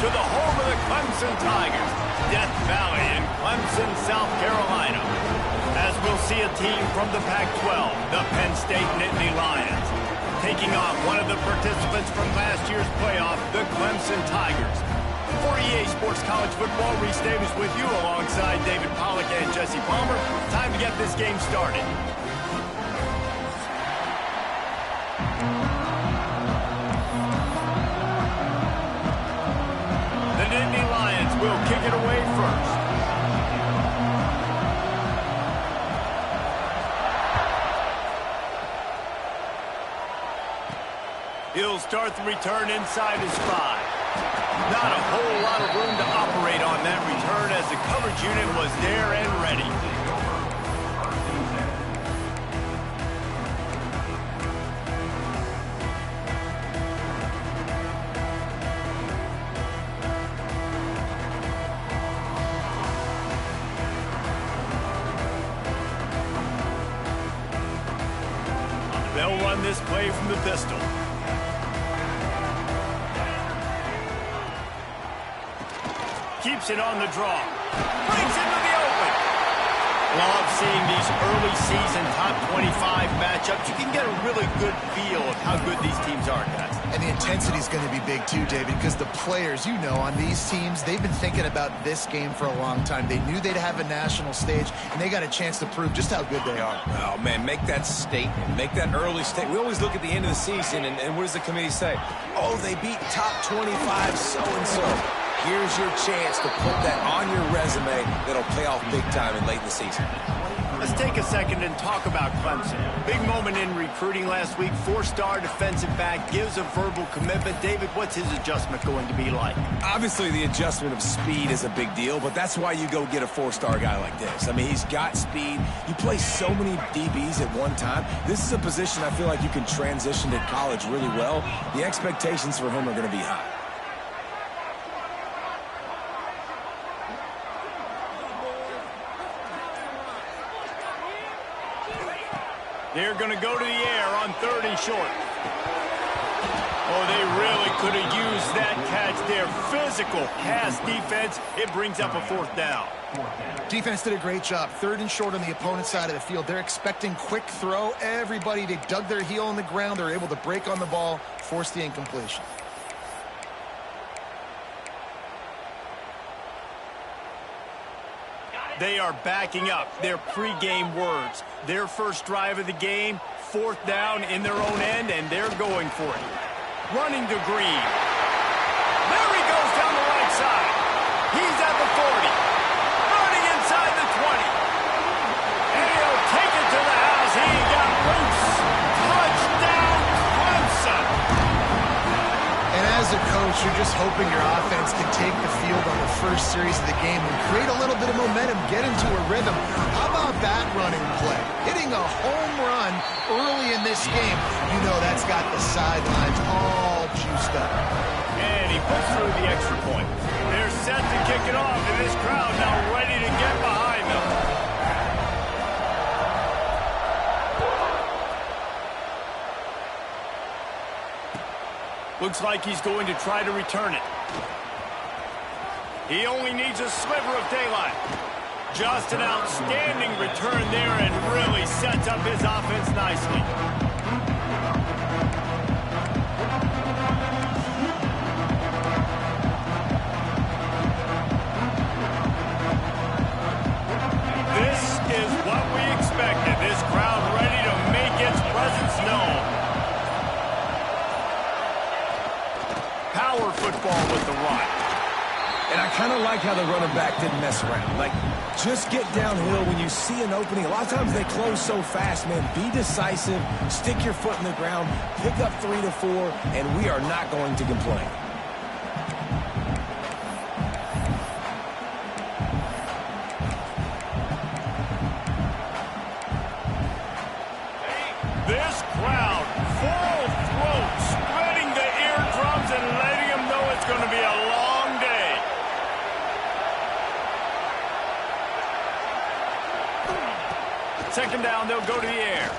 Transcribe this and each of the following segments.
to the home of the Clemson Tigers, Death Valley in Clemson, South Carolina. As we'll see a team from the Pac-12, the Penn State Nittany Lions, taking on one of the participants from last year's playoff, the Clemson Tigers. For EA Sports College Football, Reese Davis with you alongside David Pollack and Jesse Palmer. Time to get this game started. The Nittany Lions will kick it away first. He'll start the return inside his 5. Not a whole lot of room to operate on that return as the coverage unit was there and ready. They'll run this play from the pistol. Keeps it on the draw. Brings into the open. Love seeing these early season top 25 matchups. You can get a really good feel of how good these teams are, guys. And the intensity is going to be big too, David, because the players, you know, on these teams, they've been thinking about this game for a long time. They knew they'd have a national stage, and they got a chance to prove just how good they are. Oh, man, make that statement. Make that early statement. We always look at the end of the season, and what does the committee say? Oh, they beat top 25 so-and-so. Here's your chance to put that on your resume that'll pay off big time in late in the season. Let's take a second and talk about Clemson. Big moment in recruiting last week. 4-star defensive back gives a verbal commitment. David, what's his adjustment going to be like? Obviously, the adjustment of speed is a big deal, but that's why you go get a 4-star guy like this. I mean, he's got speed. You play so many DBs at one time. This is a position I feel like you can transition to college really well. The expectations for him are going to be high. They're going to go to the air on 3rd and short. Oh, they really could have used that catch there. Physical pass defense. It brings up a 4th down. Defense did a great job. 3rd and short on the opponent's side of the field. They're expecting quick throw. Everybody, they dug their heel on the ground. They're able to break on the ball, force the incompletion. They are backing up their pregame words. Their first drive of the game, 4th down in their own end, and they're going for it. Running to Green. There he goes down the right side. He's at the 40. Running inside the 20. And he'll take it to the house. He got loose. Touchdown, Clemson. And as a coach, you're just hoping your offense can take the field on the first series of the game and create a little bit of momentum, get into a rhythm. How about that running play? Hitting a home run early in this game. You know that's got the sidelines all juiced up. And he puts through the extra point. They're set to kick it off, and this crowd now ready to get behind them. Looks like he's going to try to return it. He only needs a sliver of daylight. Just an outstanding return there and really sets up his offense nicely. This is what we expected. This crowd ready to make its presence known. Power football with the run. And I kind of like how the running back didn't mess around. Like, just get downhill when you see an opening. A lot of times they close so fast, man. Be decisive, stick your foot in the ground, pick up 3 to 4, and we are not going to complain. This crowd, full throat, spreading the eardrums and letting them know it's going to be a long day. Second down, they'll go to the air.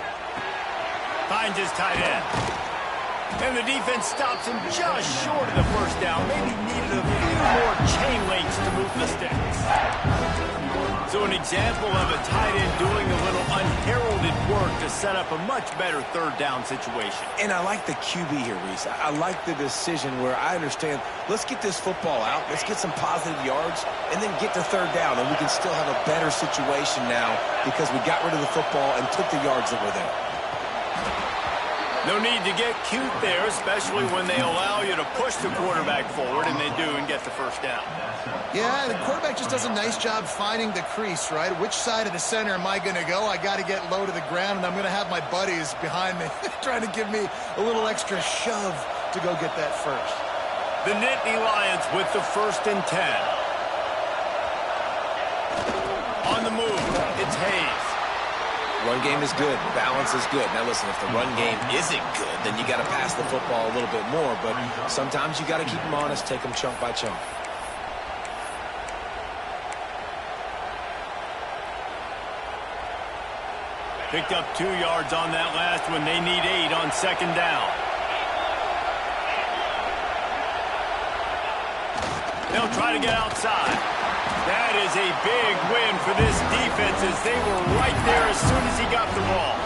Finds his tight end. And the defense stops him just short of the first down. Maybe needed a few more chain links to move the sticks. So an example of a tight end doing a little unheralded work to set up a much better third down situation. And I like the QB here, Reese. I like the decision where I understand, let's get this football out, let's get some positive yards, and then get to third down, and we can still have a better situation now because we got rid of the football and took the yards that were there. No need to get cute there, especially when they allow you to push the quarterback forward, and they do, and get the first down. Yeah, the quarterback just does a nice job finding the crease, right? Which side of the center am I going to go? I got to get low to the ground, and I'm going to have my buddies behind me trying to give me a little extra shove to go get that first. The Nittany Lions with the 1st and 10. On the move, it's Hayes. Run game is good. Balance is good. Now, listen, if the run game isn't good, then you got to pass the football a little bit more. But sometimes you got to keep them honest, take them chunk by chunk. Picked up 2 yards on that last one. They need 8 on 2nd down. They'll try to get outside. That is a big win for this defense as they were right there as soon as he got the ball.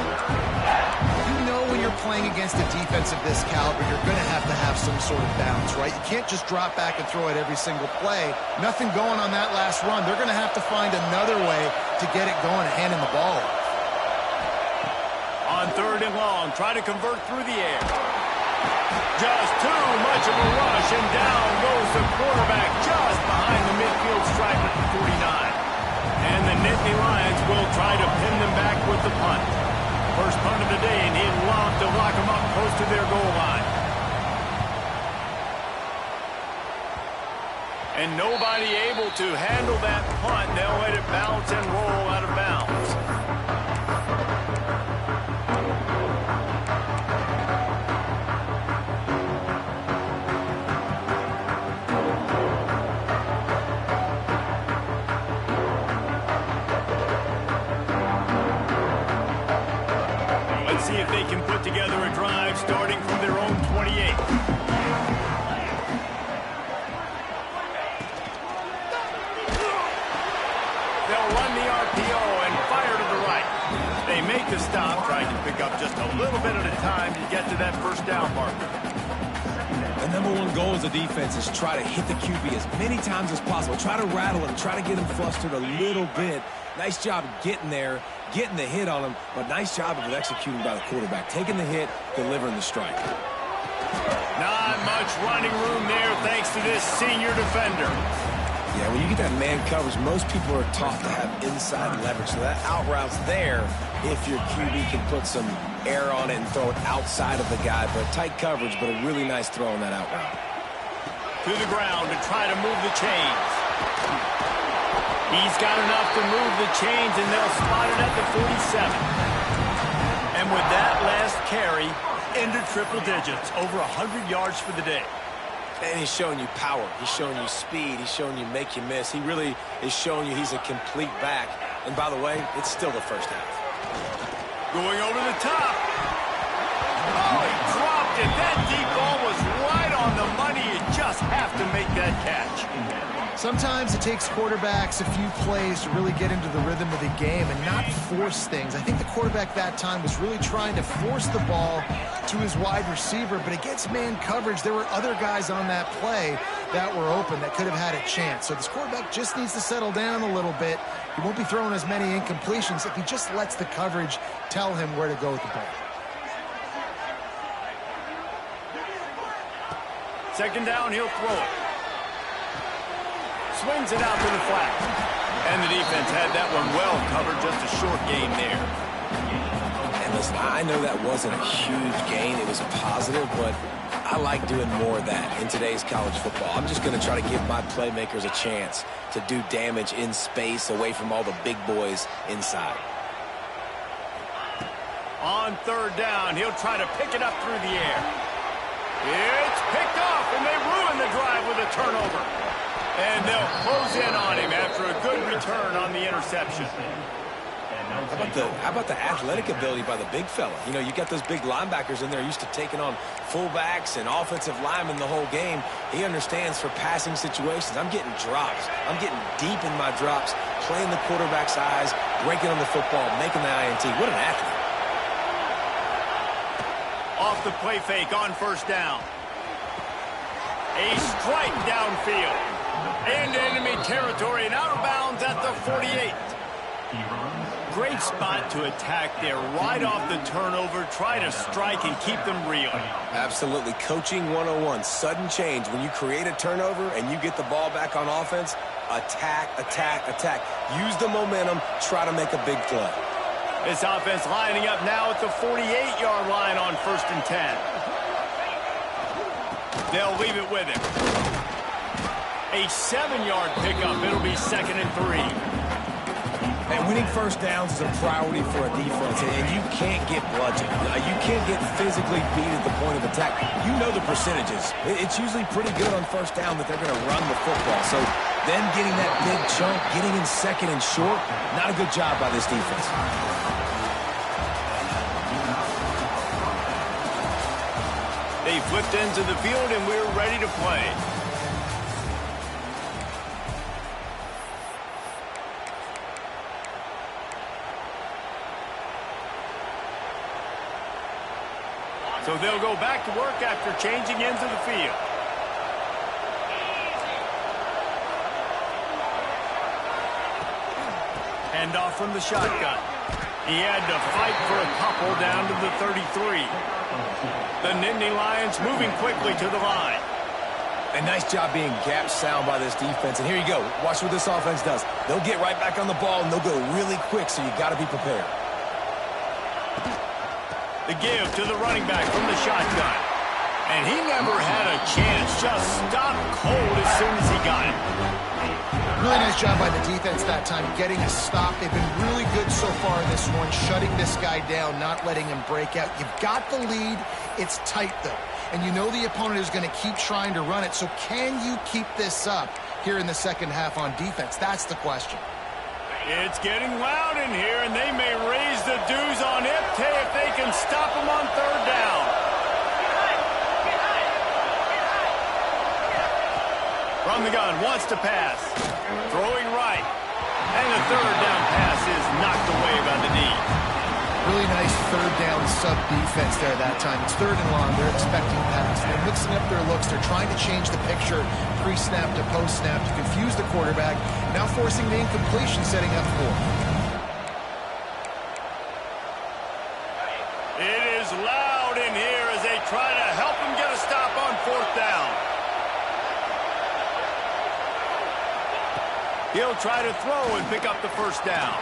You know when you're playing against a defense of this caliber, you're going to have some sort of balance, right? You can't just drop back and throw it every single play. Nothing going on that last run. They're going to have to find another way to get it going and handing the ball off. On 3rd and long, try to convert through the air. Just too much of a rush, and down goes the quarterback just behind the midfield stripe at the 49. And the Nittany Lions will try to pin them back with the punt. First punt of the day, and he'd love to lock them up close to their goal line. And nobody able to handle that punt. They'll let it bounce and roll out of bounds. See if they can put together a drive starting from their own 28. They'll run the RPO and fire to the right. They make the stop, trying to pick up just a little bit at a time to get to that first down marker. The number one goal as a defense is try to hit the QB as many times as possible. Try to rattle him, try to get him flustered a little bit. Nice job getting there, getting the hit on him, but nice job of it executing by the quarterback. Taking the hit, delivering the strike. Not much running room there thanks to this senior defender. Yeah, when you get that man coverage, most people are taught to have inside leverage. So that out route's there if your QB can put some air on it and throw it outside of the guy. But tight coverage, but a really nice throw on that out route. To the ground to try to move the chains. He's got enough to move the chains, and they'll spot it at the 47. And with that last carry, into triple digits, over 100 yards for the day. And he's showing you power. He's showing you speed. He's showing you make you miss. He really is showing you he's a complete back. And by the way, it's still the first half. Going over the top. Oh, he dropped it. That deep ball was right on the money. You just have to make that catch. Sometimes it takes quarterbacks a few plays to really get into the rhythm of the game and not force things. I think the quarterback that time was really trying to force the ball to his wide receiver, but against man coverage, there were other guys on that play that were open that could have had a chance. So this quarterback just needs to settle down a little bit. He won't be throwing as many incompletions if he just lets the coverage tell him where to go with the ball. Second down, he'll throw it. Swings it out to the flat. And the defense had that one well covered, just a short gain there. And listen, I know that wasn't a huge gain. It was positive, but I like doing more of that in today's college football. I'm just going to try to give my playmakers a chance to do damage in space away from all the big boys inside. On third down, he'll try to pick it up through the air. It's picked off, and they ruin the drive with a turnover. And they'll close in on him after a good return on the interception. How about the athletic ability by the big fella? You know, you got those big linebackers in there used to taking on fullbacks and offensive linemen the whole game. He understands for passing situations. I'm getting drops. I'm getting deep in my drops, playing the quarterback's eyes, breaking on the football, making the INT. What an athlete. Off the play fake on first down. A strike downfield. Into enemy territory and out of bounds at the 48. Great spot to attack there. Right off the turnover, try to strike and keep them reeling. Absolutely. Coaching 101. Sudden change. When you create a turnover and you get the ball back on offense, attack, attack, attack. Use the momentum. Try to make a big play. This offense lining up now at the 48-yard line on 1st and 10. They'll leave it with him. A 7-yard pickup. It'll be 2nd and 3. And winning first downs is a priority for a defense, and you can't get bludgeoned. You can't get physically beat at the point of attack. You know the percentages. It's usually pretty good on first down that they're going to run the football. So then getting that big chunk, getting in 2nd and short, not a good job by this defense. They flipped into the field, and we're ready to play. So they'll go back to work after changing into the field. Handoff from the shotgun. He had to fight for a couple down to the 33. The Nittany Lions moving quickly to the line. A nice job being gap sound by this defense. And here you go. Watch what this offense does. They'll get right back on the ball, and they'll go really quick, so you got to be prepared. The give to the running back from the shotgun. And he never had a chance. Just stopped cold as soon as he got it. Really nice job by the defense that time, getting a stop. They've been really good so far in this one, shutting this guy down, not letting him break out. You've got the lead. It's tight, though. And you know the opponent is going to keep trying to run it. So can you keep this up here in the second half on defense? That's the question. It's getting loud in here, and they may raise the dues on Ipte if they can stop him on 3rd down. From the gun, wants to pass. Throwing right. And the 3rd down pass is knocked away by the D. Really nice 3rd down sub-defense there that time. It's 3rd and long. They're expecting pass. They're mixing up their looks. They're trying to change the picture pre-snap to post-snap to confuse the quarterback. Now forcing the incompletion, setting up 4. It is loud in here as they try to help him get a stop on 4th down. He'll try to throw and pick up the 1st down.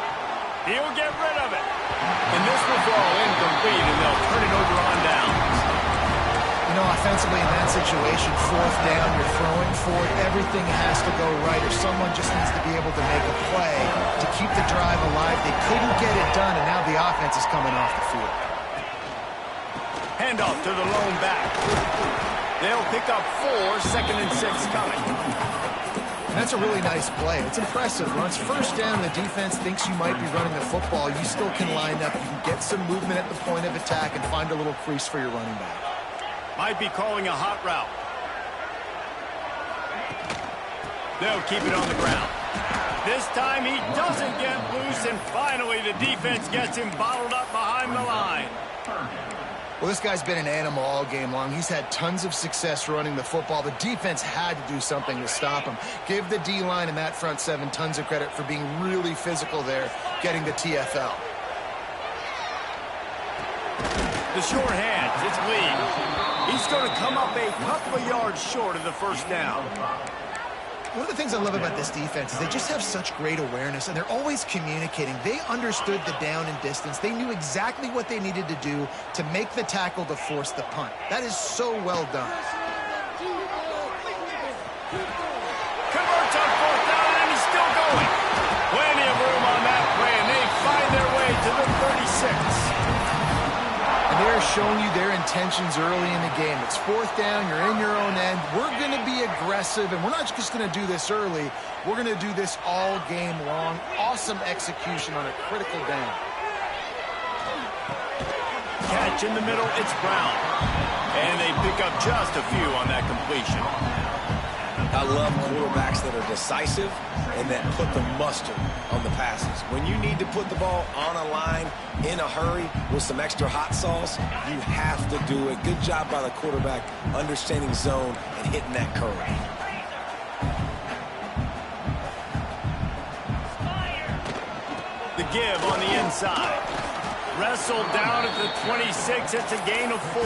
He'll get rid of it. And this will fall incomplete, and they'll turn it over on downs. You know, offensively in that situation, 4th down, you're throwing for it. Everything has to go right, or someone just needs to be able to make a play to keep the drive alive. They couldn't get it done, and now the offense is coming off the field. Handoff to the lone back. They'll pick up 4, 2nd and 6 coming. That's a really nice play. It's impressive. Once 1st down, the defense thinks you might be running the football. You still can line up. You can get some movement at the point of attack and find a little crease for your running back. Might be calling a hot route. They'll keep it on the ground. This time he doesn't get loose, and finally the defense gets him bottled up behind the line. Well, this guy's been an animal all game long. He's had tons of success running the football. The defense had to do something to stop him. Give the D-line and that front 7 tons of credit for being really physical there, getting the TFL. The short hands, it's Lee. He's going to come up a couple of yards short of the 1st down. One of the things I love about this defense is they just have such great awareness, and they're always communicating. They understood the down and distance. They knew exactly what they needed to do to make the tackle to force the punt. That is so well done. Converts on 4th down, and he's still going. Plenty of room on that play, and they find their way to the 36. And they're showing you their intentions early in the game. It's 4th down, you're in your own end. We're going to be aggressive, and we're not just going to do this early. We're going to do this all game long. Awesome execution on a critical down. Catch in the middle, it's Brown. And they pick up just a few on that completion. I love quarterbacks that are decisive and that put the mustard on the passes. When you need to put the ball on a line in a hurry with some extra hot sauce, you have to do it. Good job by the quarterback understanding zone and hitting that curve. The give on the inside. Wrestled down at the 26. It's a gain of 4.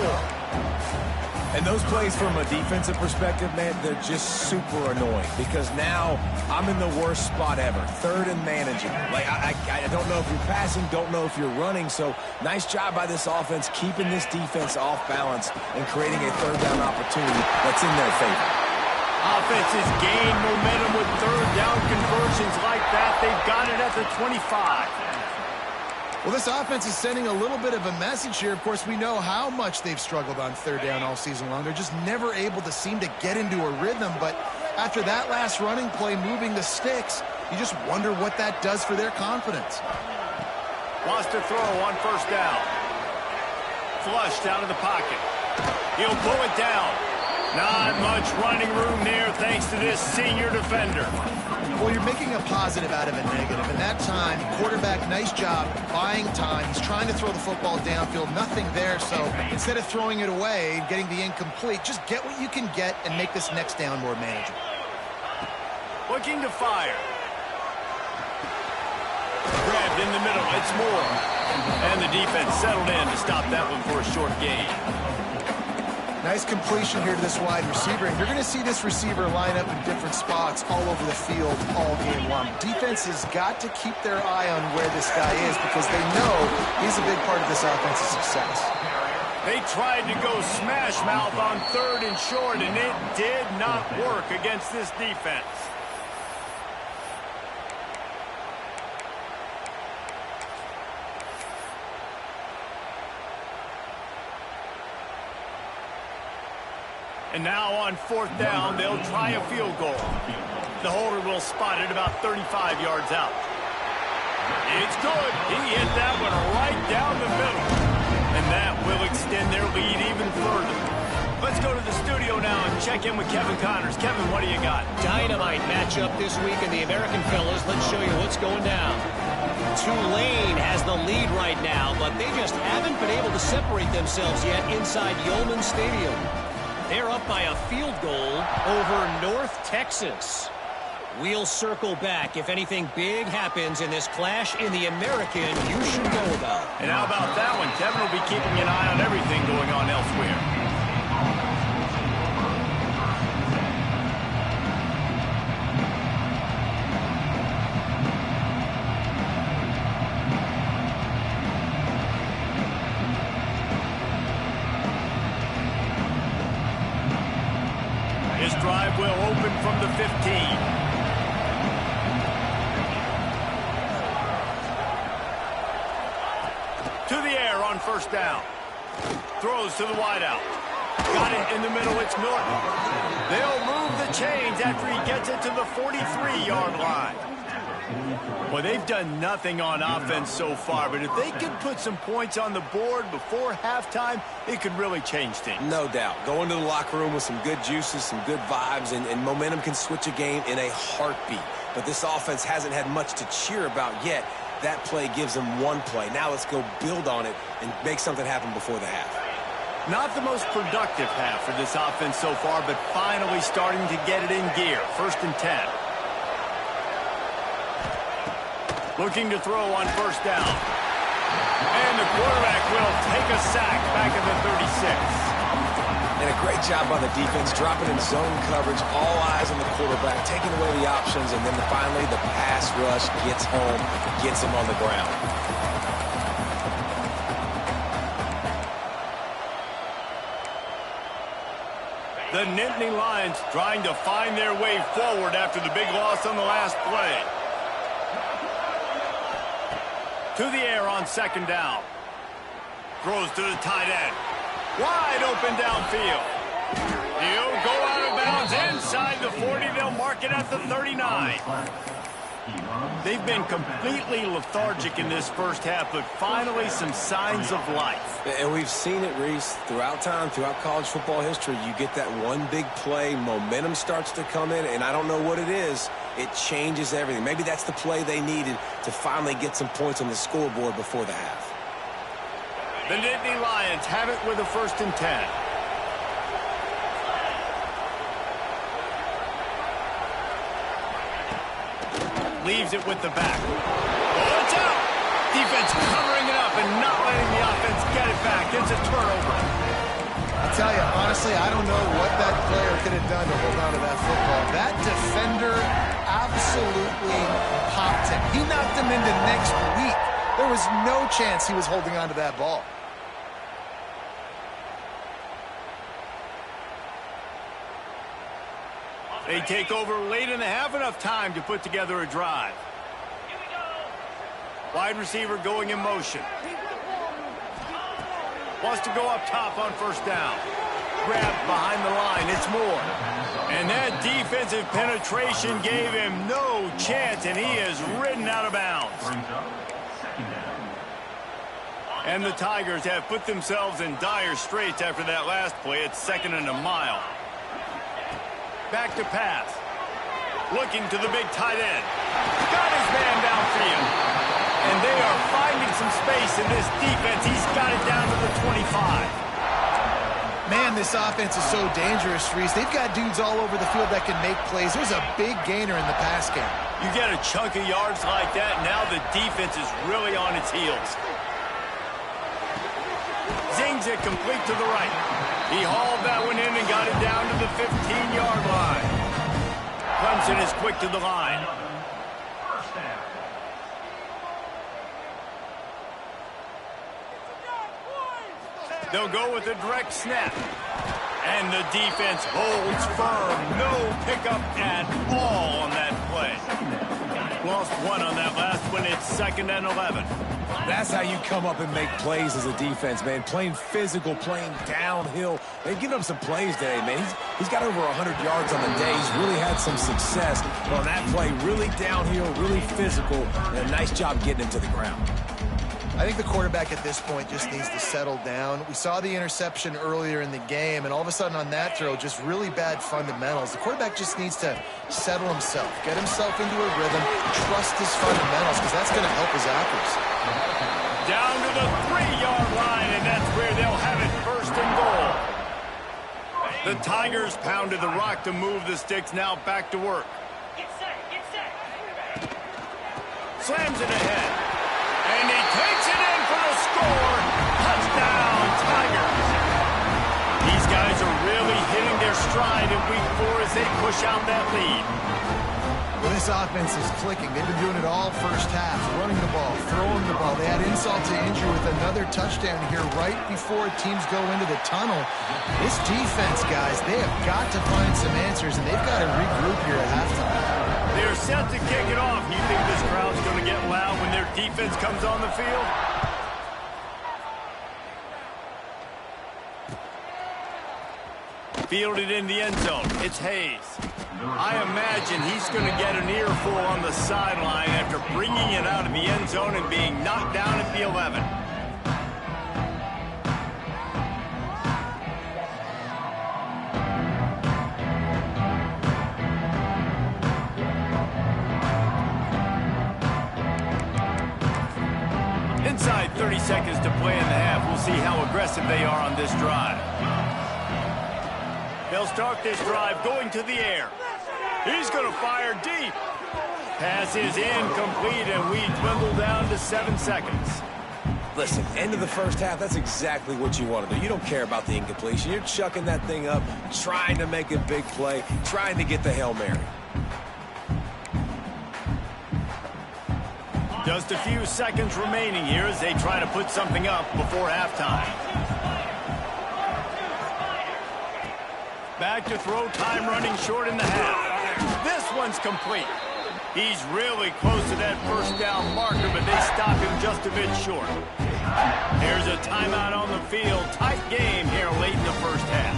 And those plays from a defensive perspective, man, they're just super annoying because now I'm in the worst spot ever. Third and managing. Like, I don't know if you're passing, don't know if you're running. So nice job by this offense keeping this defense off balance and creating a third down opportunity that's in their favor. Offenses gain momentum with third down conversions like that. They've got it at the 25. Well, this offense is sending a little bit of a message here. Of course, we know how much they've struggled on third down all season long. They're just never able to seem to get into a rhythm. But after that last running play, moving the sticks, you just wonder what that does for their confidence. Wants to throw on first down. Flushed out of the pocket. He'll pull it down. Not much running room there thanks to this senior defender. Well, you're making a positive out of a negative. And that time, quarterback, nice job buying time. He's trying to throw the football downfield. Nothing there. So instead of throwing it away and getting the incomplete, just get what you can get and make this next down more manageable. Looking to fire. Grabbed in the middle. It's Moore. And the defense settled in to stop that one for a short gain. Nice completion here to this wide receiver. And you're going to see this receiver line up in different spots all over the field all game long. Defense has got to keep their eye on where this guy is because they know he's a big part of this offense's success. They tried to go smash mouth on third and short, and it did not work against this defense. And now on fourth down, they'll try a field goal. The holder will spot it about 35 yards out. It's good. He hit that one right down the middle. And that will extend their lead even further. Let's go to the studio now and check in with Kevin Connors. Kevin, what do you got? Dynamite matchup this week in the American fellas. Let's show you what's going down. Tulane has the lead right now, but they just haven't been able to separate themselves yet inside Yulman Stadium. They're up by a field goal over North Texas. We'll circle back if anything big happens in this clash in the American you should know about. And how about that one? Kevin will be keeping an eye on everything going on elsewhere. This drive will open from the 15. To the air on first down. Throws to the wideout. Got it in the middle. It's Norton. They'll move the chains after he gets it to the 43-yard line. Well, they've done nothing on offense so far, but if they could put some points on the board before halftime, it could really change things. No doubt. Go into the locker room with some good juices, some good vibes, and momentum can switch a game in a heartbeat. But this offense hasn't had much to cheer about yet. That play gives them one play. Now let's go build on it and make something happen before the half. Not the most productive half for this offense so far, but finally starting to get it in gear. 1st and 10. Looking to throw on first down. And the quarterback will take a sack back at the 36. And a great job by the defense, dropping in zone coverage, all eyes on the quarterback, taking away the options, and then finally the pass rush gets home, gets him on the ground. The Nittany Lions trying to find their way forward after the big loss on the last play. To the air on second down. Throws to the tight end. Wide open downfield. He'll go out of bounds inside mark it at the 39. They've been completely lethargic in this first half, but finally some signs of life. And we've seen it, Reese, throughout time, throughout college football history. You get that one big play, momentum starts to come in, and I don't know what it is. It changes everything. Maybe that's the play they needed to finally get some points on the scoreboard before the half. The Nittany Lions have it with a 1st and 10. Leaves it with the back. Oh, it's out! Defense covering it up and not letting the offense get it back. It's a turnover. I'll tell you, honestly, I don't know what that player could have done to hold on to that football. That defender absolutely popped him. He knocked him into next week. There was no chance he was holding on to that ball. They take over late in the half, enough time to put together a drive. Wide receiver going in motion. Wants to go up top on 1st down. Grabbed behind the line. It's Moore. And that defensive penetration gave him no chance, and he is ridden out of bounds. And the Tigers have put themselves in dire straits after that last play. It's 2nd and a mile. Back to pass. Looking to the big tight end. Got his man downfield. And they are finding some space in this defense. He's got it down to the 25. Man, this offense is so dangerous, Reese. They've got dudes all over the field that can make plays. There's a big gainer in the pass game. You get a chunk of yards like that, now the defense is really on its heels. Zings it complete to the right. He hauled that one in and got it down to the 15-yard line. Clemson is quick to the line. They'll go with a direct snap. And the defense holds firm. No pickup at all on that play. Lost one on that last one. It's 2nd and 11. That's how you come up and make plays as a defense, man. Playing physical, playing downhill. They've given him some plays today, man. He's got over 100 yards on the day. He's really had some success. But on that play, really downhill, really physical, and a nice job getting him to the ground. I think the quarterback at this point just needs to settle down. We saw the interception earlier in the game, and all of a sudden on that throw, just really bad fundamentals. The quarterback just needs to settle himself, get himself into a rhythm, trust his fundamentals, because that's going to help his accuracy. Down to the 3-yard line, and that's where they'll have it, 1st and goal. The Tigers pounded the rock to move the sticks, now back to work. Get set. Slams it ahead. And he takes it in for the score. Touchdown, Tigers. These guys are really hitting their stride in week 4 as they push out that lead. Well, this offense is clicking. They've been doing it all first half, running the ball, throwing the ball. They had insult to injury with another touchdown here right before teams go into the tunnel. This defense, guys, they have got to find some answers, and they've got to regroup here at halftime. They're set to kick it off. You think this crowd's going to get loud when their defense comes on the field? Fielded in the end zone. It's Hayes. I imagine he's going to get an earful on the sideline after bringing it out of the end zone and being knocked down at the 11. Inside 30 seconds to play in the half. We'll see how aggressive they are on this drive. They'll start this drive going to the air. He's going to fire deep. Pass is incomplete, and we dwindle down to 7 seconds. Listen, end of the first half, that's exactly what you want to do. You don't care about the incompletion. You're chucking that thing up, trying to make a big play, trying to get the Hail Mary. Just a few seconds remaining here as they try to put something up before halftime. Back to throw, time running short in the half. This one's complete. He's really close to that first down marker, but they stop him just a bit short. Here's a timeout on the field. Tight game here late in the first half.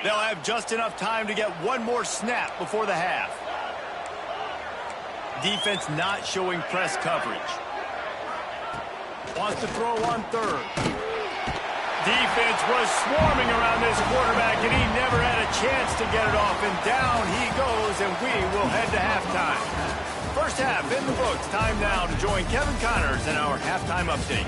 They'll have just enough time to get one more snap before the half. Defense not showing press coverage. Wants to throw on third. Defense was swarming around this quarterback, and he never had a chance to get it off. And down he goes, and we will head to halftime. First half in the books. Time now to join Kevin Connors in our halftime update.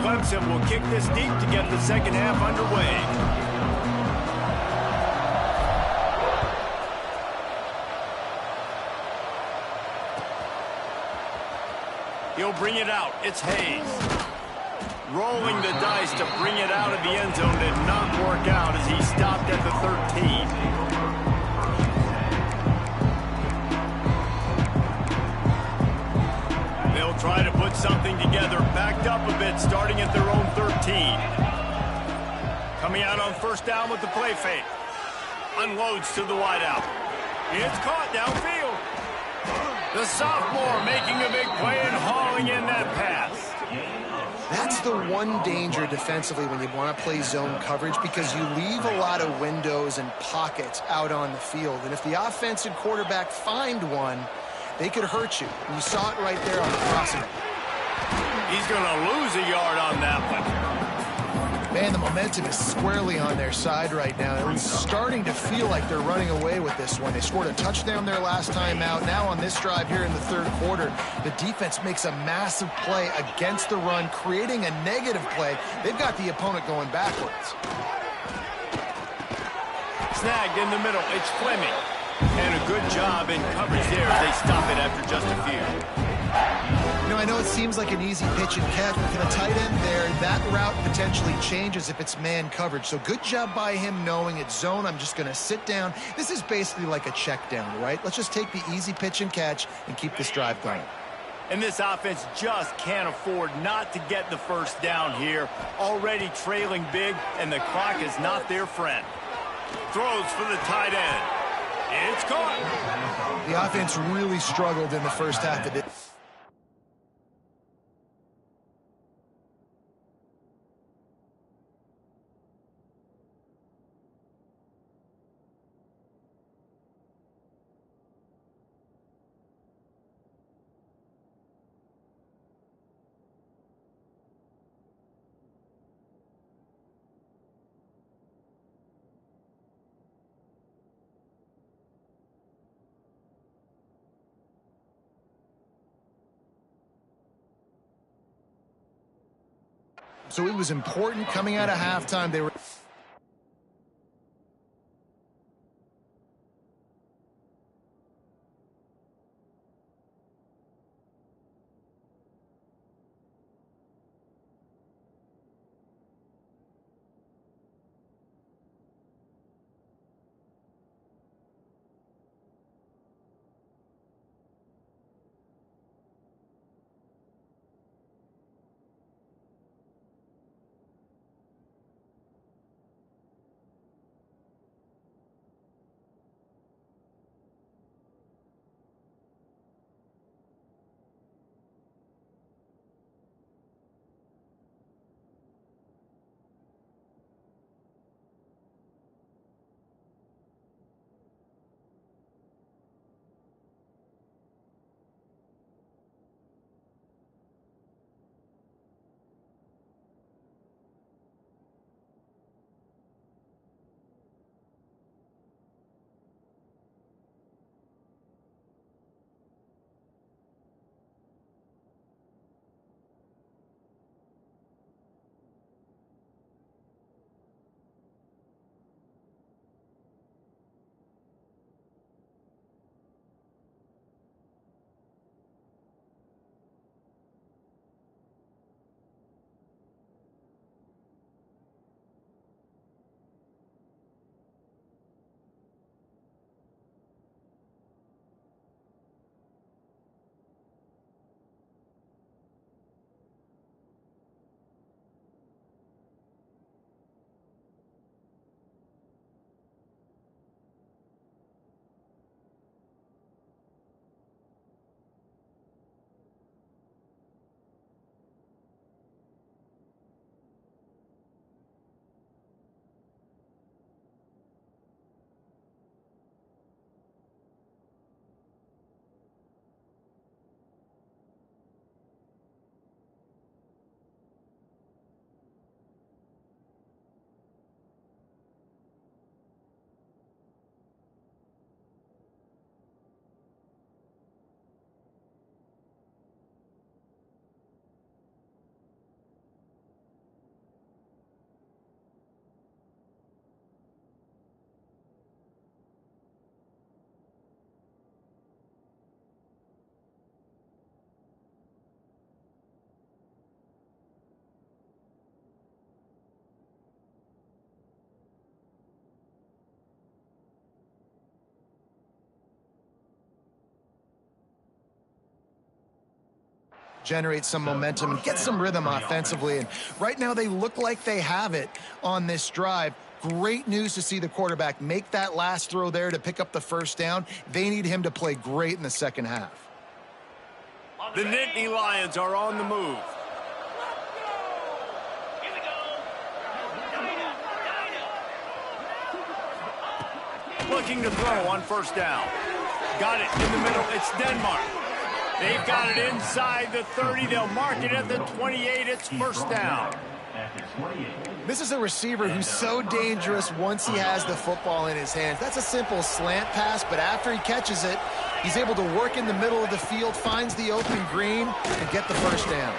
Clemson will kick this deep to get the second half underway. He'll bring it out. It's Hayes. Rolling the dice to bring it out of the end zone did not work out as he stopped at the 13. They'll try to put something together, backed up a bit, starting at their own 13. Coming out on first down with the play fake. Unloads to the wideout. It's caught downfield. The sophomore making a big play and hauling in that pass. That's the one danger defensively when you want to play zone coverage, because you leave a lot of windows and pockets out on the field. And if the offensive quarterback find one, they could hurt you. You saw it right there on the crossing. He's going to lose a yard on that one. Man, the momentum is squarely on their side right now. It's starting to feel like they're running away with this one. They scored a touchdown their last time out. Now on this drive here in the third quarter, the defense makes a massive play against the run, creating a negative play. They've got the opponent going backwards. Snagged in the middle. It's Fleming. And a good job in coverage there as they stop it after just a few. You know, I know it seems like an easy pitch and catch, but for the tight end there, that route potentially changes if it's man coverage. So good job by him knowing it's zone. I'm just going to sit down. This is basically like a check down, right? Let's just take the easy pitch and catch and keep this drive going. And this offense just can't afford not to get the first down here. Already trailing big, and the clock is not their friend. Throws for the tight end. It's caught. The offense really struggled in the first half of it. So it was important coming out of halftime. They were generate some momentum and get some rhythm offensively. And right now they look like they have it on this drive. Great news to see the quarterback make that last throw there to pick up the first down. They need him to play great in the second half. The Nittany Lions are on the move. Here we go. Looking to throw on first down. Got it in the middle. It's Denmark. They've got it inside the 30. They'll mark it at the 28. It's first down. This is a receiver who's so dangerous once he has the football in his hands. That's a simple slant pass, but after he catches it, he's able to work in the middle of the field, finds the open green, and get the first down.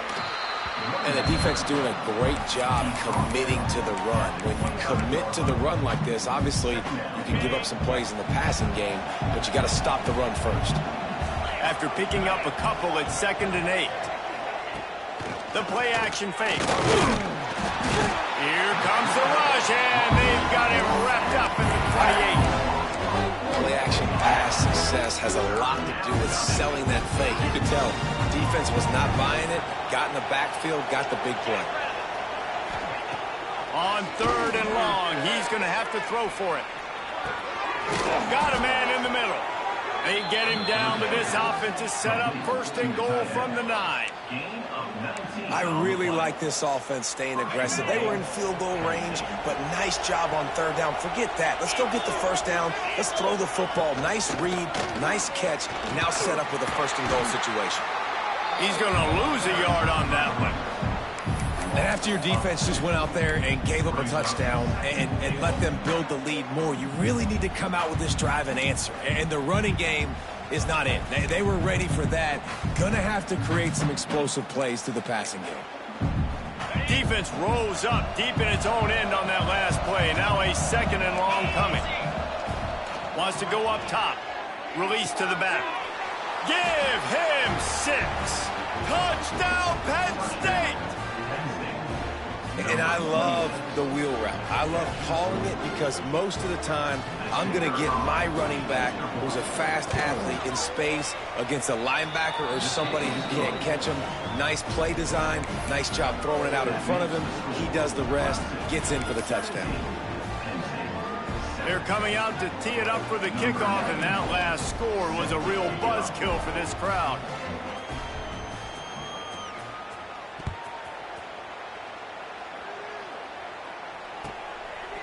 And the defense doing a great job committing to the run. When you commit to the run like this, obviously you can give up some plays in the passing game, but you got to stop the run first. After picking up a couple, it's 2nd and 8. The play action fake. Here comes the rush, and they've got it wrapped up in the 28. Play action pass success has a lot to do with selling that fake. You could tell defense was not buying it, got in the backfield, got the big play. On 3rd and long, he's going to have to throw for it. Got a man in the middle. They get him down, but this offense is set up 1st and goal from the 9. I really like this offense staying aggressive. They were in field goal range, but nice job on 3rd down. Forget that. Let's go get the first down. Let's throw the football. Nice read, nice catch. Now set up with a 1st and goal situation. He's going to lose a yard on that one. And after your defense just went out there and gave up a touchdown and let them build the lead more, you really need to come out with this drive and answer. And the running game is not in. They were ready for that. Gonna have to create some explosive plays through the passing game. Defense rose up deep in its own end on that last play. Now a 2nd and long coming. Wants to go up top. Release to the back. Give him 6. Touchdown, Penn State! And I love the wheel route. I love calling it because most of the time I'm going to get my running back who's a fast athlete in space against a linebacker or somebody who can't catch him. Nice play design. Nice job throwing it out in front of him. He does the rest, gets in for the touchdown. They're coming out to tee it up for the kickoff, and that last score was a real buzzkill for this crowd.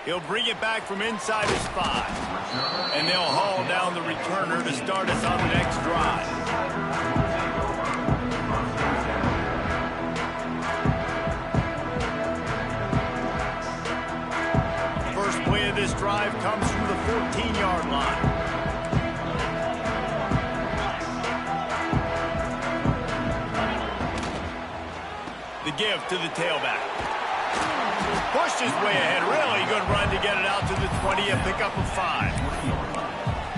He'll bring it back from inside his 5. And they'll haul down the returner to start us on the next drive. First play of this drive comes from the 14-yard line. The give to the tailback. Pushed his way ahead. Really good run to get it out to the 20, a pickup of 5.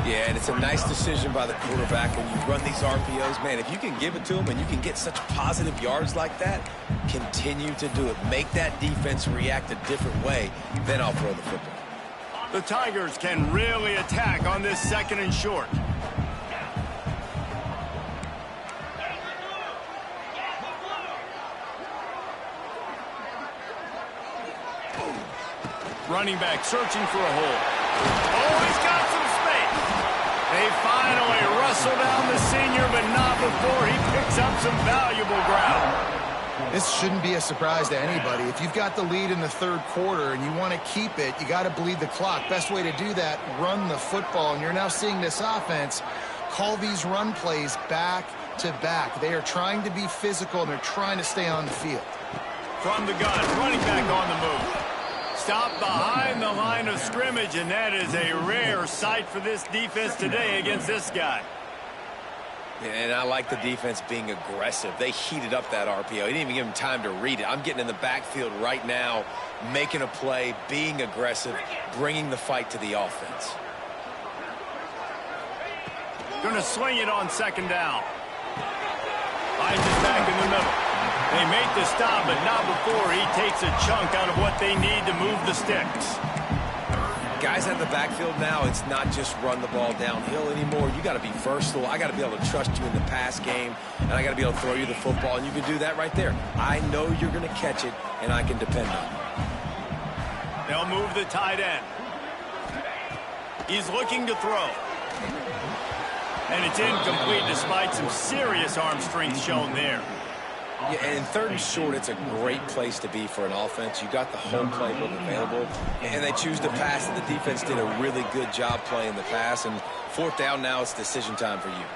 Yeah, and it's a nice decision by the quarterback when you run these RPOs. Man, if you can give it to him and you can get such positive yards like that, continue to do it. Make that defense react a different way, then I'll throw the football. The Tigers can really attack on this 2nd and short. Running back searching for a hole. Oh, he's got some space. They finally rustle down the senior, but not before he picks up some valuable ground. This shouldn't be a surprise to anybody. If you've got the lead in the 3rd quarter and you want to keep it, you got to bleed the clock. Best way to do that, run the football. And you're now seeing this offense call these run plays back to back. They are trying to be physical, and they're trying to stay on the field. From the gun, running back on the move. Stopped behind the line of scrimmage, and that is a rare sight for this defense today against this guy. And I like the defense being aggressive. They heated up that RPO. He didn't even give him time to read it. I'm getting in the backfield right now, making a play, being aggressive, bringing the fight to the offense. Going to swing it on 2nd down. Finds it back in the middle. They make the stop, but not before he takes a chunk out of what they need to move the sticks. guys out of the backfield now, it's not just run the ball downhill anymore. You got to be versatile. I got to be able to trust you in the pass game, and I got to be able to throw you the football, and you can do that right there. I know you're going to catch it, and I can depend on you. They'll move the tight end. He's looking to throw. And it's incomplete despite some serious arm strength shown there. Yeah, and in 3rd and short, it's a great place to be for an offense. You got the whole playbook available, and they choose to pass, and the defense did a really good job playing the pass. And 4th down now, it's decision time for you.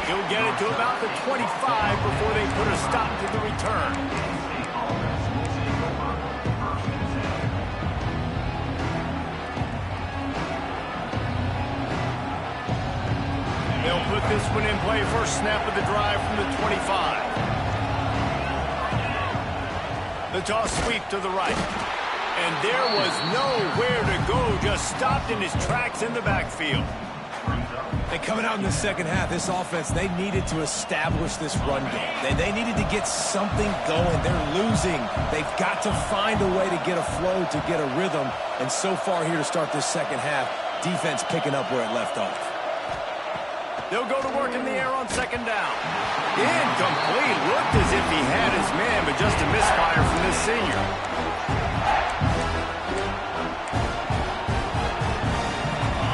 He'll get it to about the 25 before they put a stop to the return. They'll put this one in play. First snap of the drive from the 25. The toss sweep to the right. And there was nowhere to go. Just stopped in his tracks in the backfield. And coming out in the second half, this offense, they needed to establish this run game. They needed to get something going. They're losing. They've got to find a way to get a flow, to get a rhythm. And so far here to start this second half, defense picking up where it left off. They'll go to work in the air on second down. Incomplete. Looked as if he had his man, but just a misfire from this senior.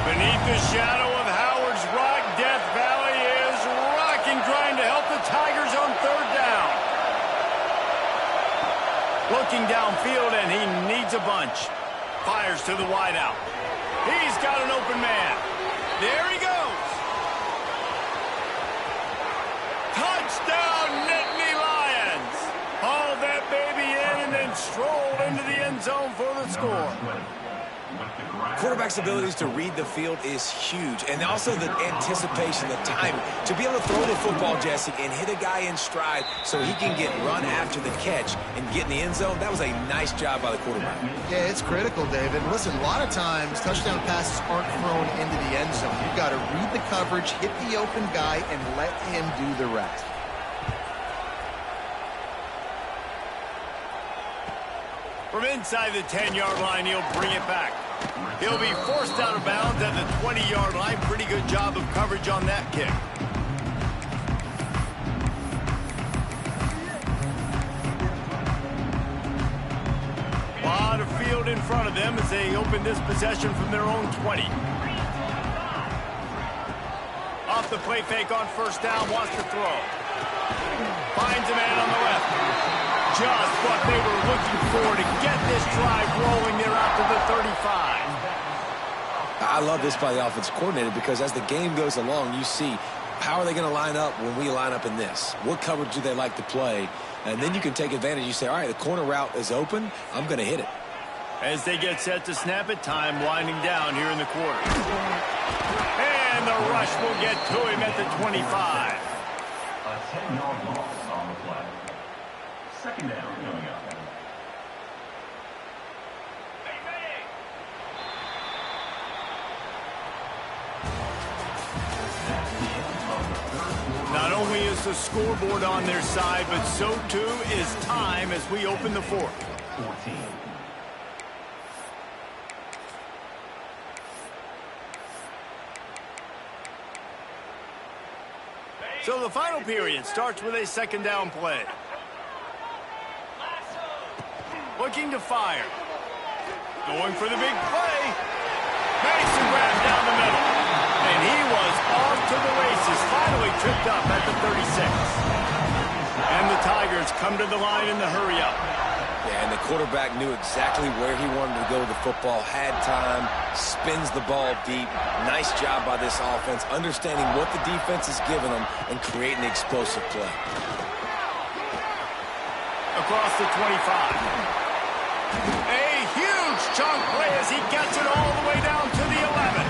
Beneath the shadow of Howard's Rock, Death Valley is rocking, trying to help the Tigers on 3rd down. Looking downfield, and he needs a bunch. Fires to the wideout. He's got an open man. There he goes. Touchdown, Nittany Lions! Hauled that baby in and then strolled into the end zone for the score. Quarterback's abilities to read the field is huge, and also the anticipation, the time to be able to throw the football, Jesse, and hit a guy in stride so he can get run after the catch and get in the end zone. That was a nice job by the quarterback. Yeah, it's critical, David. Listen, a lot of times touchdown passes aren't thrown into the end zone. You've got to read the coverage, hit the open guy, and let him do the rest. From inside the 10-yard line, he'll bring it back. He'll be forced out of bounds at the 20-yard line. Pretty good job of coverage on that kick. A lot of field in front of them as they open this possession from their own 20. Off the play fake on first down, wants to throw. Finds a man on the left. Just what they were looking for to get this drive rolling there out to the 35. I love this by the offensive coordinator because as the game goes along, you see how are they going to line up when we line up in this? What coverage do they like to play? And then you can take advantage. You say, all right, the corner route is open. I'm going to hit it. As they get set to snap it, time winding down here in the quarter. And the rush will get to him at the 25. A 10-yard loss on the play. Second down coming up. Not only is the scoreboard on their side, but so too is time as we open the fourth. 14. So the final period starts with a second down play. Looking to fire. Going for the big play. Makes a grab down the middle. And he was off to the races. Finally tripped up at the 36. And the Tigers come to the line in the hurry-up. Yeah, and the quarterback knew exactly where he wanted to go with the football, had time, spins the ball deep. Nice job by this offense, understanding what the defense is giving them and creating the explosive play. Across the 25. A huge chunk play as he gets it all the way down to the 11.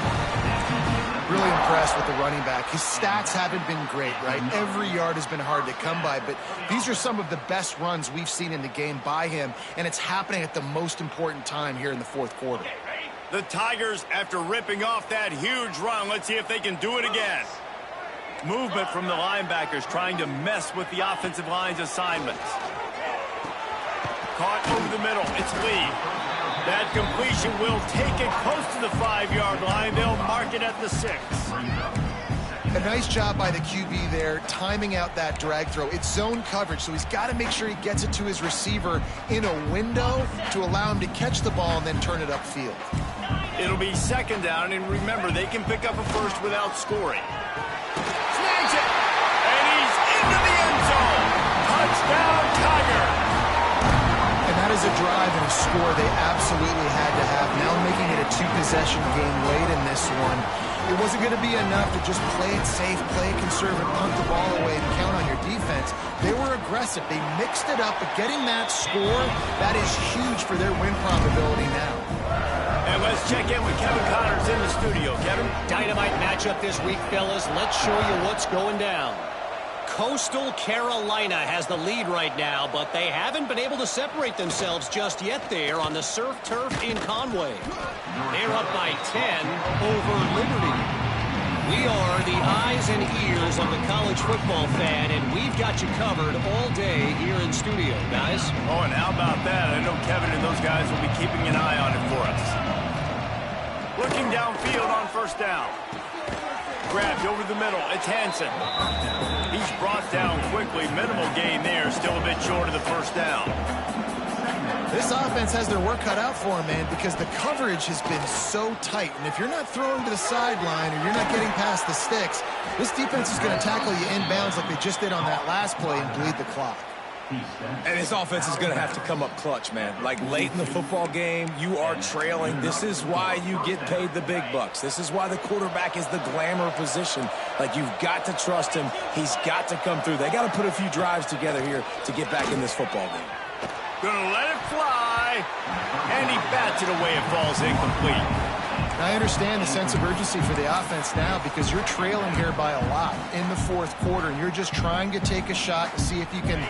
Really impressed with the running back. His stats haven't been great, right? Every yard has been hard to come by, but these are some of the best runs we've seen in the game by him, and it's happening at the most important time here in the fourth quarter. The Tigers, after ripping off that huge run, let's see if they can do it again. Movement from the linebackers trying to mess with the offensive line's assignments. Caught over the middle. It's Lee. That completion will take it close to the 5-yard line. They'll mark it at the 6. A nice job by the QB there, timing out that drag throw. It's zone coverage, so he's got to make sure he gets it to his receiver in a window to allow him to catch the ball and then turn it upfield. It'll be 2nd down, and remember, they can pick up a first without scoring. Snags it, and he's into the end zone. Touchdown, Tiger. And that is a drive and a score they absolutely had to have. Now making it a 2-possession game late in this one. It wasn't going to be enough to just play it safe, play it conservative, punt the ball away, and count on your defense. They were aggressive. They mixed it up, but getting that score, that is huge for their win probability now. And let's check in with Kevin Connors in the studio. Kevin? Dynamite matchup this week, fellas. Let's show you what's going down. Coastal Carolina has the lead right now, but they haven't been able to separate themselves just yet there on the surf turf in Conway. They're up by 10 over Liberty. We are the eyes and ears of the college football fan, and we've got you covered all day here in studio, guys. Oh, and how about that? I know Kevin and those guys will be keeping an eye on it for us. Looking downfield on 1st down. Grabbed over the middle. It's Hansen. He's brought down quickly. Minimal gain there. Still a bit short of the 1st down. This offense has their work cut out for them, man, because the coverage has been so tight. And if you're not throwing to the sideline or you're not getting past the sticks, this defense is going to tackle you inbounds like they just did on that last play and bleed the clock. And this offense is going to have to come up clutch, man. Like late in the football game, you are trailing. This is why you get paid the big bucks. This is why the quarterback is the glamour position. Like, you've got to trust him. He's got to come through. They got to put a few drives together here to get back in this football game. Gonna let it fly. And he bats it away. It falls incomplete. I understand the sense of urgency for the offense now because you're trailing here by a lot in the 4th quarter, and you're just trying to take a shot to see if you can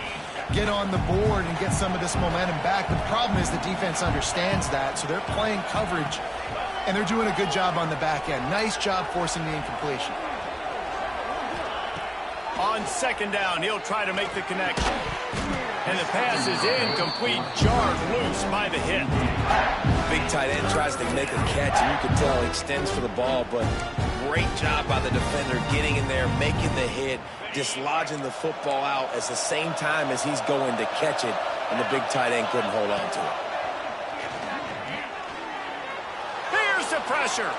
get on the board and get some of this momentum back. But the problem is the defense understands that, so they're playing coverage, and they're doing a good job on the back end. Nice job forcing the incompletion. On 2nd down, he'll try to make the connection. And the pass is incomplete, jarred loose by the hit. Big tight end tries to make a catch, and you can tell he extends for the ball, but great job by the defender getting in there, making the hit, dislodging the football out at the same time as he's going to catch it, and the big tight end couldn't hold on to it. Here's the pressure.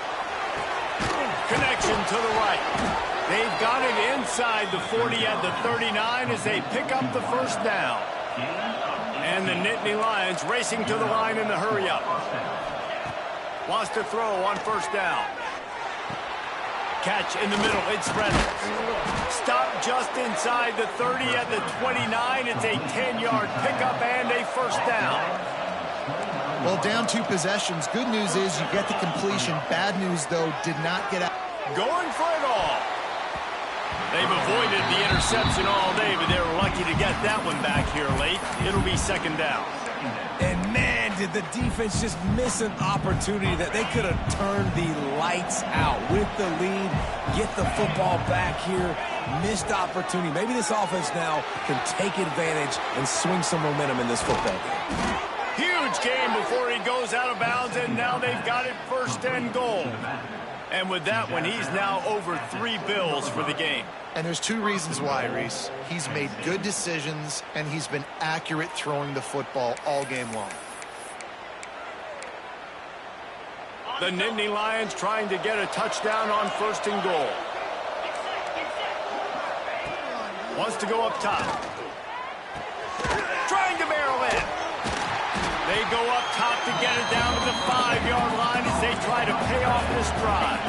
Connection to the right. They've got it inside the 40 at the 39 as they pick up the 1st down. And the Nittany Lions racing to the line in the hurry-up. Wants to throw on 1st down. Catch in the middle. It's Reynolds. Stop just inside the 30 at the 29. It's a 10-yard pickup and a 1st down. Well, down 2 possessions. Good news is you get the completion. Bad news, though, did not get out. Going for it all. They've avoided the interception all day, but they were lucky to get that one back here late. It'll be 2nd down. And, man, did the defense just miss an opportunity that they could have turned the lights out with the lead, get the football back here, missed opportunity. Maybe this offense now can take advantage and swing some momentum in this football game. Huge game before he goes out of bounds, and now they've got it 1st and goal. And with that one, he's now over 3 bills for the game. And there's 2 reasons why, Reese. He's made good decisions, and he's been accurate throwing the football all game long. The Nittany Lions trying to get a touchdown on 1st and goal. Wants to go up top. Trying to barrel in. They go up top to get it down to the 5-yard line as they try to pay off this drive.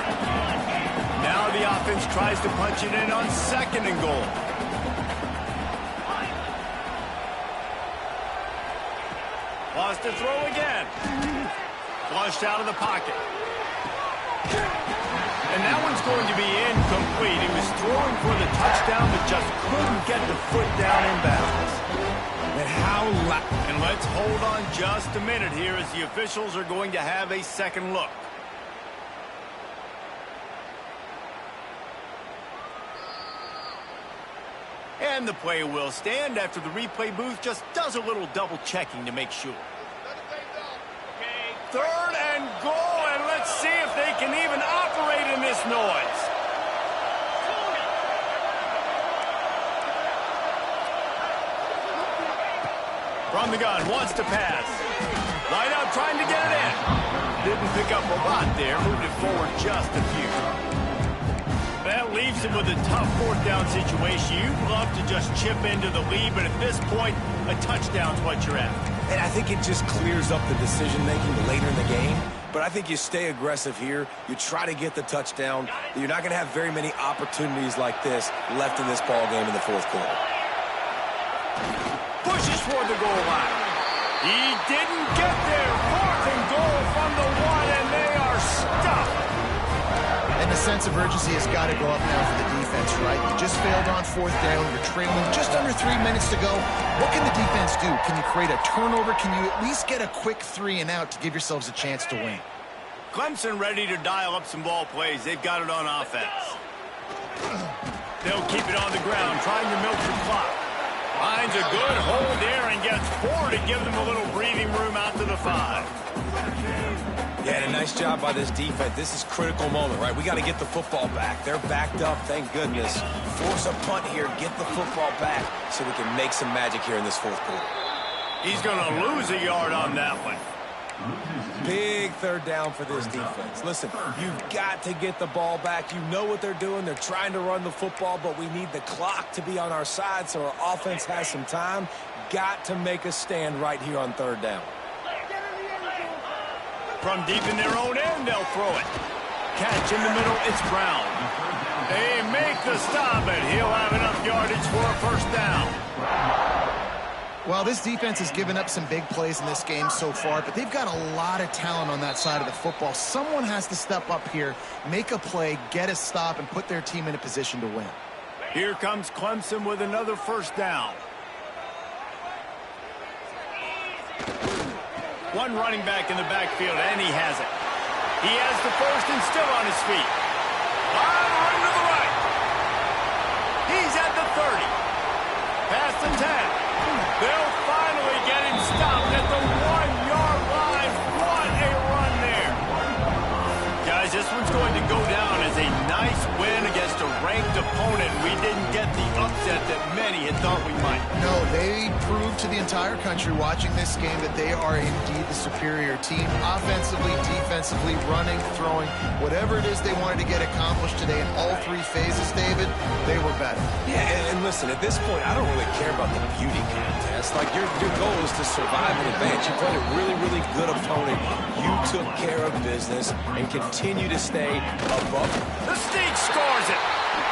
Now the offense tries to punch it in on 2nd and goal. Wants to throw again. Flushed out of the pocket. And that one's going to be incomplete. He was throwing for the touchdown, but just couldn't get the foot down in bounds. And let's hold on just a minute here as the officials are going to have a second look. And the play will stand after the replay booth just does a little double checking to make sure. Okay, Third and goal, and let's see if they can even operate in this noise. From the gun, wants to pass. Line out, trying to get it in. Didn't pick up a lot there, moved it forward just a few. That leaves him with a tough fourth down situation. You'd love to just chip into the lead, but at this point, a touchdown's what you're at. And I think it just clears up the decision-making later in the game. But I think you stay aggressive here. You try to get the touchdown. You're not going to have very many opportunities like this left in this ball game in the fourth quarter. Pushes toward the goal line. He didn't get there. Fourth and goal from the one, and they are stuck. And the sense of urgency has got to go up now for the defense, right? You just failed on fourth down. You're trailing just under 3 minutes to go. What can the defense do? Can you create a turnover? Can you at least get a quick 3 and out to give yourselves a chance to win? Clemson ready to dial up some ball plays. They've got it on offense. They'll keep it on the ground, trying to milk the clock. Finds a good hold there and gets 4 to give them a little breathing room out to the 5. Yeah, and a nice job by this defense. This is a critical moment, right? We got to get the football back. They're backed up, thank goodness. Force a punt here, get the football back so we can make some magic here in this fourth quarter. He's going to lose a yard on that one. Big third down for this defense. Listen, you've got to get the ball back. You know what they're doing. They're trying to run the football, but we need the clock to be on our side so our offense has some time. Got to make a stand right here on third down. From deep in their own end, they'll throw it. Catch in the middle, it's Brown. They make the stop, and he'll have enough yardage for a first down. Well, this defense has given up some big plays in this game so far, but they've got a lot of talent on that side of the football. Someone has to step up here, make a play, get a stop, and put their team in a position to win. Here comes Clemson with another first down. One running back in the backfield, and he has it. He has the first and still on his feet. Run to the right. He's at the 30. Past the 10. They'll finally get him stopped at the 1-yard line. What a run there. Guys, this one's going to go down as a nice win against a ranked opponent. We didn't get the upset that many had thought we might. No, they proved to the entire country watching this game that they are indeed the superior team. Offensively, defensively, running, throwing, whatever it is they wanted to get accomplished today in all 3 phases, David, they were better. Yeah, and listen, at this point, I don't really care about the beauty contest. Like, your goal is to survive and advance. You played a really, really good opponent. You took care of business and continue to stay above. The Sneak scores it.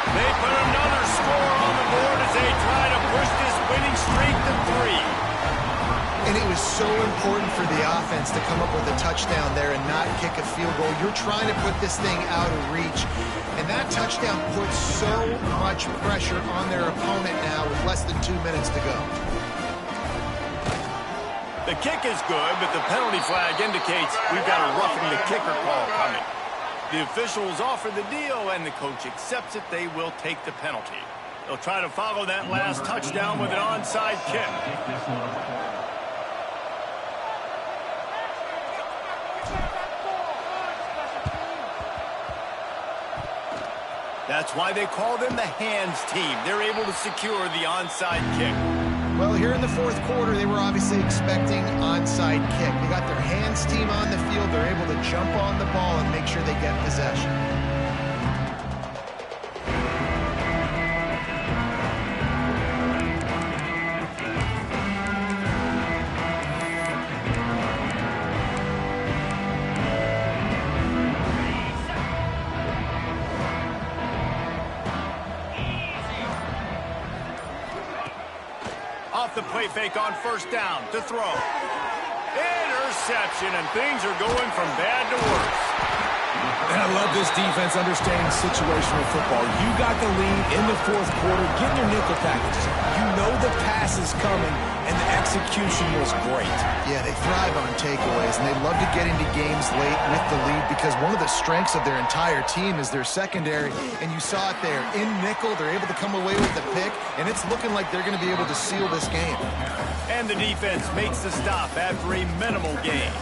They put another score on the board as they try to push this winning streak to 3. And it was so important for the offense to come up with a touchdown there and not kick a field goal. You're trying to put this thing out of reach. And that touchdown puts so much pressure on their opponent now with less than 2 minutes to go. The kick is good, but the penalty flag indicates we've got a roughing the kicker call coming. The officials offer the deal, and the coach accepts it. They will take the penalty. They'll try to follow that last touchdown with an onside kick. That's why they call them the hands team. They're able to secure the onside kick. Well, here in the fourth quarter, they were obviously expecting onside kick. They got their hands team on the field. They're able to jump on the ball and make sure they get possession. Off the play fake on first down to throw. Interception, and things are going from bad to worse. And I love this defense understanding situational football. You got the lead in the fourth quarter, getting your nickel packages. You know the pass is coming, and the execution was great. Yeah, they thrive on takeaways, and they love to get into games late with the lead because one of the strengths of their entire team is their secondary, and you saw it there. In nickel, they're able to come away with the pick, and it's looking like they're going to be able to seal this game. And the defense makes the stop after a minimal gain.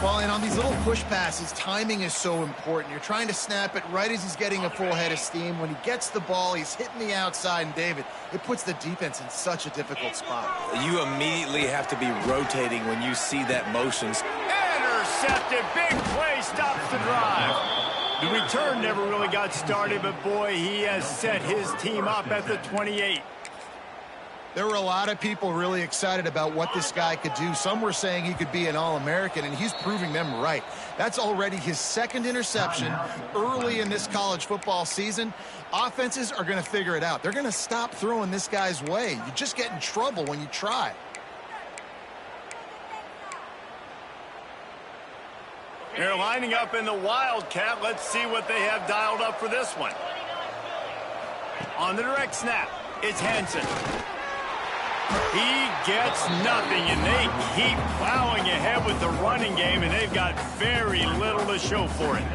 Well, and on these little push passes, timing is so important. You're trying to snap it right as he's getting a full head of steam. When he gets the ball, he's hitting the outside, and David, it puts the defense in such a difficult spot. You immediately have to be rotating when you see that motions. Intercepted. Big play stops the drive. The return never really got started, but boy, he has set his team up at the 28. There were a lot of people really excited about what this guy could do. Some were saying he could be an All-American, and he's proving them right. That's already his second interception early in this college football season. Offenses are going to figure it out. They're going to stop throwing this guy's way. You just get in trouble when you try. They're lining up in the Wildcat. Let's see what they have dialed up for this one. On the direct snap, it's Henson. He gets nothing, and they keep plowing ahead with the running game, and they've got very little to show for it.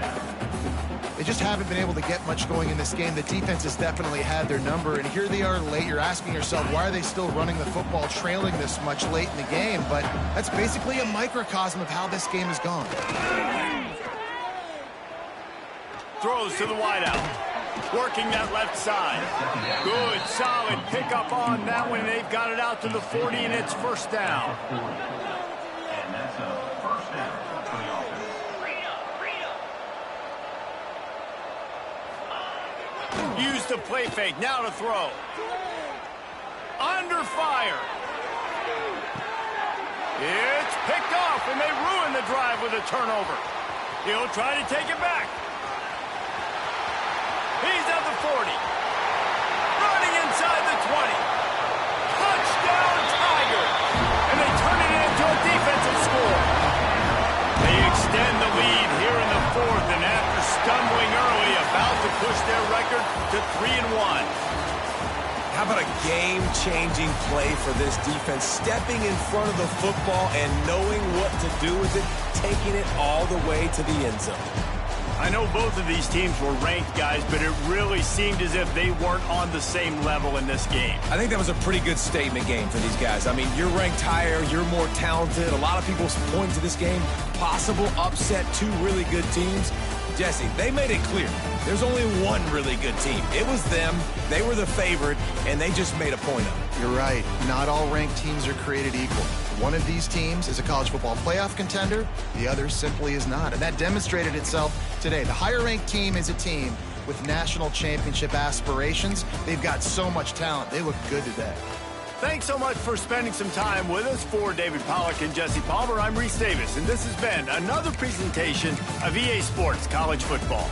They just haven't been able to get much going in this game. The defense has definitely had their number, and here they are late. You're asking yourself, why are they still running the football, trailing this much late in the game? But that's basically a microcosm of how this game has gone. Throws to the wideout. Working that left side. Good, solid pickup on that one. They've got it out to the 40, and it's first down. And that's a first down for the offense. Use the play fake. Now to throw. Under fire. It's picked off, and they ruin the drive with a turnover. He'll try to take it back. He's at the 40. Running inside the 20. Touchdown, Tigers. And they turn it into a defensive score. They extend the lead here in the fourth, and after stumbling early, about to push their record to 3-1. How about a game-changing play for this defense? Stepping in front of the football and knowing what to do with it, taking it all the way to the end zone. I know both of these teams were ranked, guys, but it really seemed as if they weren't on the same level in this game. I think that was a pretty good statement game for these guys. I mean, you're ranked higher, you're more talented. A lot of people point to this game, possible upset, two really good teams. Jesse, they made it clear. There's only one really good team. It was them. They were the favorite, and they just made a point of it. You're right. Not all ranked teams are created equal. One of these teams is a college football playoff contender. The other simply is not. And that demonstrated itself today. The higher-ranked team is a team with national championship aspirations. They've got so much talent. They look good today. Thanks so much for spending some time with us. For David Pollack and Jesse Palmer, I'm Reese Davis, and this has been another presentation of EA Sports College Football.